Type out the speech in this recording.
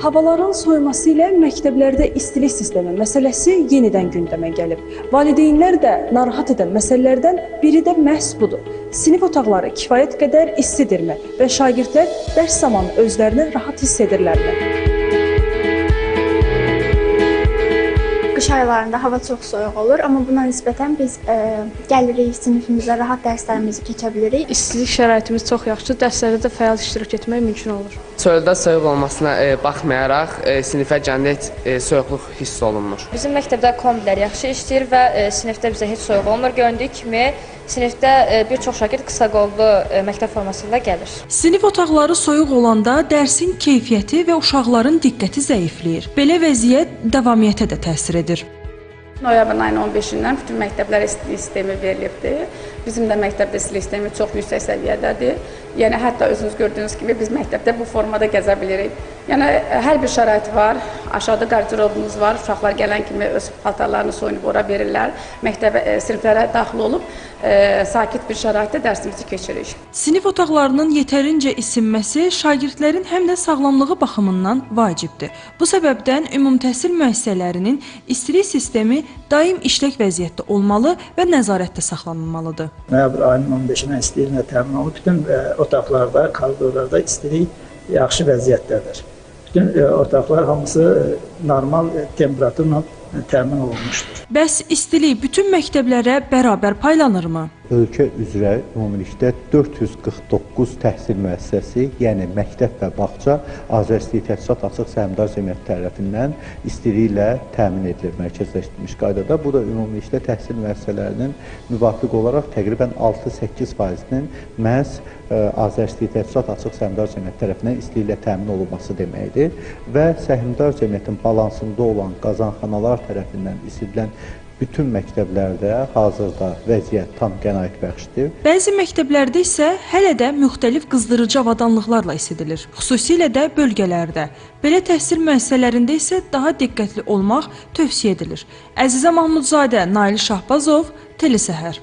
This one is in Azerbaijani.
Havaların soyuması ilə məktəblərdə istilik sistemi məsələsi yenidən gündəmə gəlib. Valideynlər də narahat edən məsələlərdən biri də məhz budur. Sinif otaqları kifayət qədər istidirmi və şagirdlər dərs zamanı özlərini rahat hiss edirlərmi? Qış aylarında hava çox soyuq olur, amma buna nisbətən biz gəlirik, sinifimizdə rahat dərslərimizi keçə bilirik. İstilik şəraitimiz çox yaxşıdır, dərslərdə də fəal iştirak etmək mümkün olur. Çöldə soyuq olmasına baxmayaraq sinifə gəndə heç soyuqluq hiss olunmur. Bizim məktəbdə kombilər yaxşı işləyir və sinifdə bizə heç soyuq olmur. Göründüyü kimi sinifdə bir çox şagird qısa qollu məktəb formasında gəlir. Sinif otaqları soyuq olanda dərsin keyfiyyəti və uşaqların diqqəti zəifləyir. Belə vəziyyət davamiyyətə də təsir edir. Noyabrın ayının 15-dən bütün məktəblərə istilik sistemi verilibdir. Bizim də məktəbdə istilik sistemi çox yüksək səviyyədədir. Yəni hətta özünüz gördüyünüz kimi biz məktəbdə bu formada gəzə bilirik. Yəni hər bir şərait var. Aşağıda qarderobumuz var. Uşaqlar gələn kimi öz paltarlarını soyunub ora verirlər. Məktəbə, siniflərə daxil olub sakit bir şəraitdə dərsimizi keçiririk. Sinif otaqlarının yetərincə isinməsi şagirdlərin həm də sağlamlığı baxımından vacibdir. Bu səbəbdən ümumtəhsil müəssisələrinin istilik sistemi daim işlək vəziyyətdə olmalı və nəzarətdə saxlanılmalıdır. Noyabr ayının 15-dən istiliklə təmin olunub. Bütün otaqlarda, koridorlarda istilik yaxşı vəziyyətdədir. Bütün otaqlar hamısı normal temperaturla təmin olunmuşdur. Bəs istilik bütün məktəblərə bərabər paylanırmı? Ölkə üzrə ümumilikdə 449 təhsil müəssisəsi, yəni məktəb və bağça Azəristlik Təhsilat Açıq Səhmdar Cəmiyyəti tərəfindən istiliklə təmin edilir mərkəzləşdirilmiş qaydada. Bu da ümumilikdə təhsil müəssisələrinin müvafiq olaraq təqribən 6-8%-nin məhz Azəristlik Təhsilat Açıq Səhmdar Cəmiyyəti tərəfindən istiliklə təmin olunması deməkdir və Səhmdar Cəmiyyətin balansında olan qazanxanalar tərəfindən isidilən bütün məktəblərdə hazırda vəziyyət tam qənaətbəxşdir. Bəzi məktəblərdə isə hələ də müxtəlif qızdırıcı avadanlıqlarla isidilir, xüsusilə də bölgələrdə. Belə təhsil müəssisələrində isə daha diqqətli olmaq tövsiyə edilir. Əzizə Mahmudzadə, Nail Şahbazov, Telesəhər.